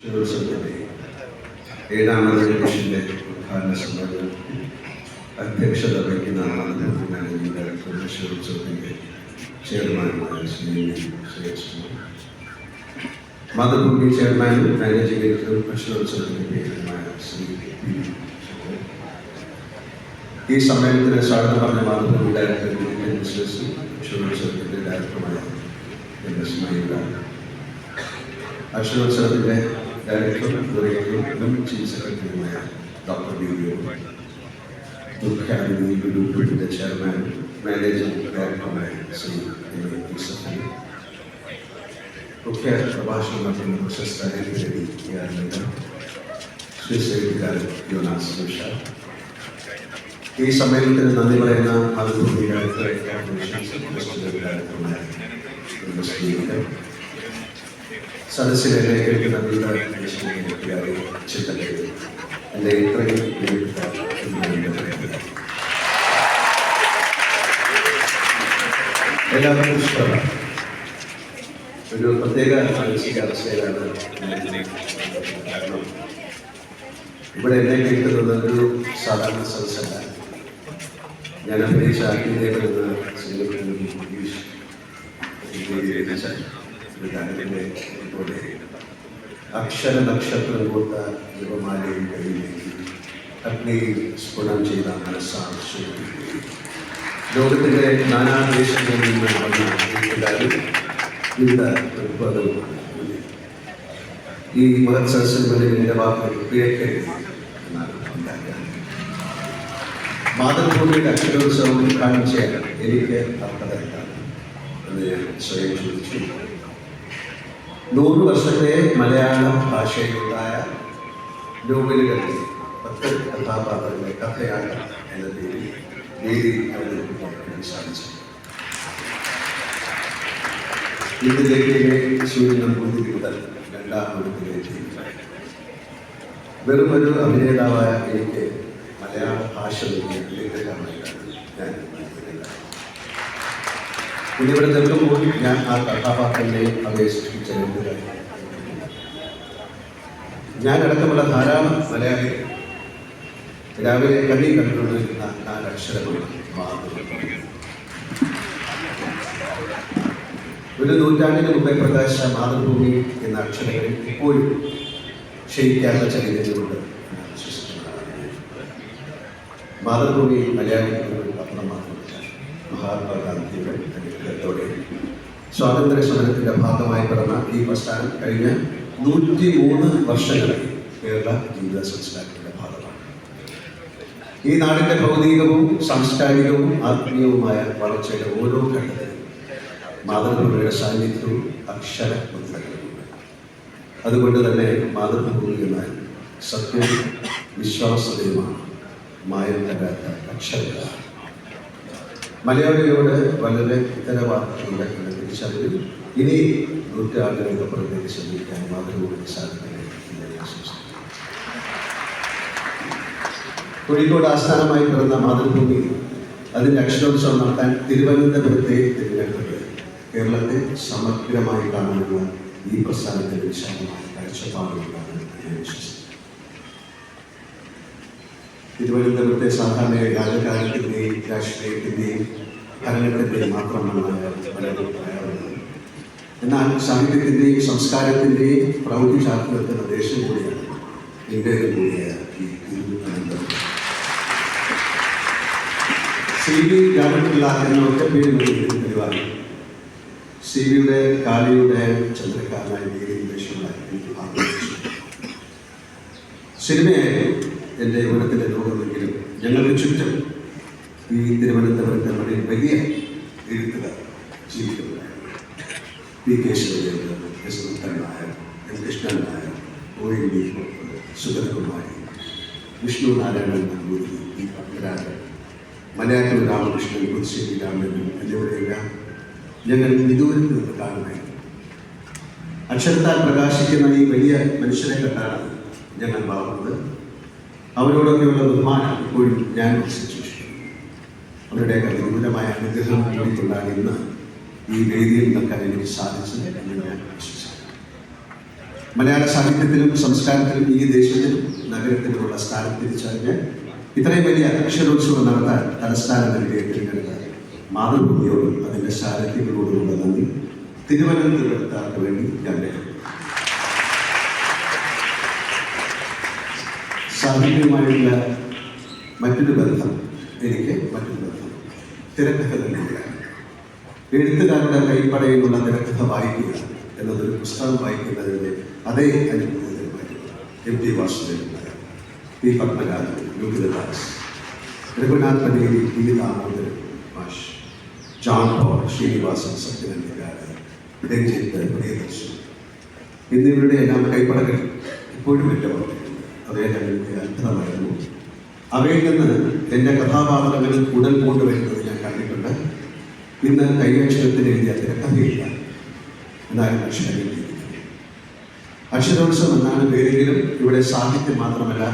ദിവസത്തിൻ്റെ 7ാമത് എഡിഷൻ്റെ ഉദ്ഘാടന സമ്മേളനം അധ്യക്ഷത വഹിക്കുന്ന മാനേജിംഗ് ഡയറക്ടർ ഭക്ഷ്യോത്സവത്തിൻ്റെ ചെയർമാനുമായ ശ്രീ മാതൃഭൂമി ചെയർമാനും മാനേജിംഗ് ഡയറക്ടർ ഭക്ഷ്യോത്സവത്തിൻ്റെ പേരുമായ ശ്രീ ഈ സമ്മേളനത്തിന് സ്വാഗതം പറഞ്ഞ മാതൃഭൂമി ഡയറക്ടർ ബിസിനസ് ഭക്ഷ്യോത്സവത്തിൻ്റെ ഡയറക്ടറുമായ അക്ഷരോത്സവത്തിൻ്റെ ഡയറക്ടറും ചീഫ് സെക്രട്ടറിയുമായ ഡോക്ടർ മുഖ്യാതിഥി ഗ്രൂപ്പിൻ്റെ ചെയർമാൻ മാനേജിംഗ് ഡയറക്ടറുമായ ശ്രീ മുഖ്യ പ്രഭാഷണം നടത്തുന്ന പ്രശസ്ത ശ്രീ സൈനികാരൻ യോനാസ് ഉഷ. ഈ സമ്മേളനത്തിന് നന്ദി പറയുന്ന മാതൃഭൂമി സദസ്സിലെ കേൾക്കുന്ന ചിന്തകൾ എൻ്റെ ഇത്രയും എല്ലാവർക്കും ഇഷ്ടമാണ്. ഒരു പ്രത്യേക മാനസികാവസ്ഥയിലാണ് കാരണം ഇവിടെ എന്നെ കേൾക്കുന്നത് ഒരു സാധാരണ സദസ്സല്ല. ഞാൻ അഭിനയിച്ച ആത്മീയതയെന്ന സിനിമയിൽ ഇംഗ്ലീഷ് ഗാനത്തിൻ്റെ പോലെ അക്ഷര നക്ഷത്രം കൊടുത്ത ജപമാലയും കയ്യിലേക്ക് അഗ്നിയിൽ സ്ഫുടം ചെയ്ത മനസ്സാണ് ലോകത്തിൻ്റെ നാനാദേശങ്ങളിൽ നിന്ന് വന്ന എഴുത്തുകാരും വിവിധ പ്രതിഭകളുമാണ്. ഈ മഹത് സദസ്സിന് മുന്നിൽ എൻ്റെ വാക്കുകൾ പിഴക്കരുത് എന്നാണ് ഉണ്ടാക്കുക. മാതൃഭൂമിയുടെ അക്ഷരോത്സവം ഉദ്ഘാടനം ചെയ്യാൻ എനിക്ക് അർഹത എന്ന് ഞാൻ സ്വയം ചോദിച്ചു. 100 വർഷത്തെ മലയാള ഭാഷയിലുണ്ടായ നോവലുകളിലെ 10 കഥാപാത്രങ്ങളെ കഥയാണ് എന്ന പേരിൽ വേദിയിൽ അവതരിപ്പിക്കാൻ സാധിച്ചു. ഇതിലേക്ക് സൂര്യൻ നമ്പൂതിരി മുതൽ 2ാമതിലേക്ക് വെറുമൊരു അഭിനേതാവായ എനിക്ക് മലയാള ഭാഷ ലേഖകമായിട്ടാണ് ഞാൻ ഇവിടെ നിൽക്കുമ്പോൾ ഞാൻ ആ കഥാപാത്രങ്ങളെയും അവയെ സൃഷ്ടിച്ചത് ഞാനടക്കമുള്ള ധാരാളം മലയാളികൾ രാവിലെ കണ്ണി കണ്ടുകൊണ്ടിരുന്ന 4 അക്ഷരമാണ് മാതൃഭൂമി. ഒരു നൂറ്റാണ്ടിന് മുമ്പേ പ്രകാശിച്ച മാതൃഭൂമി എന്ന അക്ഷരങ്ങളിൽ ഇപ്പോഴും ക്ഷയിക്കാത്ത ചൈതന്യമുണ്ട് എന്ന് വിശ്വസിക്കുന്നതാണ്. മാതൃഭൂമി മലയാളികളുടെ പത്രം മാത്രമല്ല, മഹാത്മാഗാന്ധിയുടെ അനുഗ്രഹത്തോടെ സ്വാതന്ത്ര്യ സമരത്തിൻ്റെ ഭാഗമായി പിറന്ന ഈ പ്രസ്ഥാനം കഴിഞ്ഞ 103 വർഷങ്ങളിൽ കേരള ജീവിത സംസ്കാരത്തിൻ്റെ ഭാഗമാണ്. ഈ നാടിൻ്റെ ഭൗതികവും സാംസ്കാരികവും ആത്മീയവുമായ വളർച്ചയുടെ ഓരോ ഘട്ടത്തിലും മാതൃഭൂമിയുടെ സാന്നിധ്യവും അക്ഷര മുദ്രകളുമുണ്ട്. അതുകൊണ്ട് തന്നെ മാതൃഭൂമി എന്നാൽ സത്യം വിശ്വാസതയുമാണ്, മായം തരാത്ത അക്ഷരങ്ങളാണ്. മലയാളികളോട് വളരെ ഉത്തരവാദിത്തമുണ്ട് എന്ന തിരിച്ചറിവിൽ ഇനി നൂറ്റാണ്ടുകൾക്കപ്പുറത്തേക്ക് ശ്രമിക്കാൻ മാതൃഭൂമിക്ക് സാധിക്കട്ടെ എന്ന് വിശ്വസിക്കുന്നു. കോഴിക്കോട് ആസ്ഥാനമായി പിറന്ന മാതൃഭൂമി അതിൻ്റെ അക്ഷരോത്സവം നടത്താൻ തിരുവനന്തപുരത്തെ തിരഞ്ഞെടുത്തത് കേരളത്തെ സമഗ്രമായി കാണാനുള്ള ഈ പ്രസ്ഥാനത്തിൻ്റെ വിശാലമായ കാഴ്ചപ്പാടുകൊണ്ടാണ് ഞാൻ വിശ്വസിക്കുന്നത്. തിരുവനന്തപുരത്തെ സാധാരണ രാജകാലത്തിൻ്റെയും രാഷ്ട്രീയത്തിൻ്റെയും ഭരണത്തിൻ്റെയും മാത്രമാണ് പലരും പറയാറുള്ളത്. എന്നാൽ സാഹിത്യത്തിൻ്റെയും സംസ്കാരത്തിൻ്റെയും പ്രൗഢി ചാർത്തി നിർത്തുന്ന ദേശം കൂടിയാണ് ഇന്ത്യയിൽ കൂടിയ ഈ തിരുവനന്തപുരം. CV രാമപിള്ള എന്ന ഒറ്റപ്പേര് പരിപാടി CV-യുടെ കാളിയുടെ ചന്ദ്രക്കാരനായി വേദിയിലേഷനായി എനിക്ക് ആഗ്രഹിച്ചു. സിനിമയായിരുന്നു എൻ്റെ ഇവിടത്തിൻ്റെ ലോകമെങ്കിലും ഞങ്ങൾക്ക് ചുറ്റും ഈ തിരുവനന്തപുരത്തെ മണ്ണിൽ വലിയ എഴുത്തുകാർ ജീവിക്കുന്നവരായിരുന്നു. P. കേശവദേവൻ, S. Nair, N. Krishnan Nair, ONV Sugathakumari, Vishnu Narayanan Namboothiri, ഈ പത്മരാജൻ, മലയാറ്റൂർ രാമകൃഷ്ണൻ, പുതുശ്ശേരി രാമചന്ദ്രൻ എന്നിവരെല്ലാം ഞങ്ങൾ വിദൂരത്തിൽ നിന്ന് കാണുമായിരുന്നു. അക്ഷരത്താൽ പ്രകാശിക്കുന്ന ഈ വലിയ മനുഷ്യരെ കണ്ടാണ് ഞങ്ങൾ വളർന്നത്. അവരോടൊക്കെയുള്ള ബഹുമാനം ഇപ്പോഴും ഞാൻ സൂക്ഷിക്കുന്നു. അവരുടെയൊക്കെ വിദൂരമായ അനുഗ്രഹം കൂടിക്കൊണ്ടാണ് ഇന്ന് ഈ വേദിയിൽ നിൽക്കാൻ എനിക്ക് സാധിച്ചത് എന്ന് ഞാൻ വിശ്വസിക്കുന്നു. മലയാള സാഹിത്യത്തിലും സംസ്കാരത്തിലും ഈ ദേശത്തിലും നഗരത്തിലുമുള്ള സ്ഥാനം തിരിച്ചറിഞ്ഞ് ഇത്രയും വലിയ അക്ഷരോത്സവം നടത്താൻ തലസ്ഥാനം നൽകിയ തിരഞ്ഞെടുത്ത മാതൃഭൂമിയോടും അതിൻ്റെ സാരഥികളോടുമുള്ള നന്ദി തിരുവനന്തപുരത്താർക്ക് വേണ്ടി ഞാൻ രേഖപ്പെടുത്തുന്നു. സാഹിത്യവുമായുള്ള മറ്റൊരു ബന്ധം തിരക്കഥകളിലൂടെയാണ്. എഴുത്തുകാരുടെ കൈപ്പടയിലുള്ള തിരക്കഥ വായിക്കുക എന്നതൊരു പുസ്തകം വായിക്കുന്നതിൻ്റെ അതേ അനുഭൂതിയുമായിരുന്നു M T Vasudevan Nair, P Padmanabhan, Lohithadas, Raghunath Paleri, P Damodaran മാഷ്, ജോൺ പോൾ, ശ്രീനിവാസൻ, സത്യനന്ദിക്കാരൻ, രഞ്ജിത്ത്, പ്രിയദർശൻ എന്നിവരുടെ എല്ലാം കൈപ്പടകൾ ഇപ്പോഴും എൻ്റെ ഓർമ്മയുണ്ട്. അവയെല്ലാം എനിക്ക് അത്ഭുതമായിരുന്നു. അവയിൽ നിന്ന് എൻ്റെ കഥാപാത്രങ്ങൾ ഉടൻ കൊണ്ടുവരുന്നത് ഞാൻ കണ്ടിട്ടുണ്ട്. ഇന്ന് കൈയക്ഷരത്തിൽ എഴുതിയ തിരക്കഥയില്ല, എന്നാലും അക്ഷരം എഴുതിയിരിക്കുന്നത്. അക്ഷരോത്സവം എന്നാണ് പേരെങ്കിലും ഇവിടെ സാഹിത്യം മാത്രമല്ല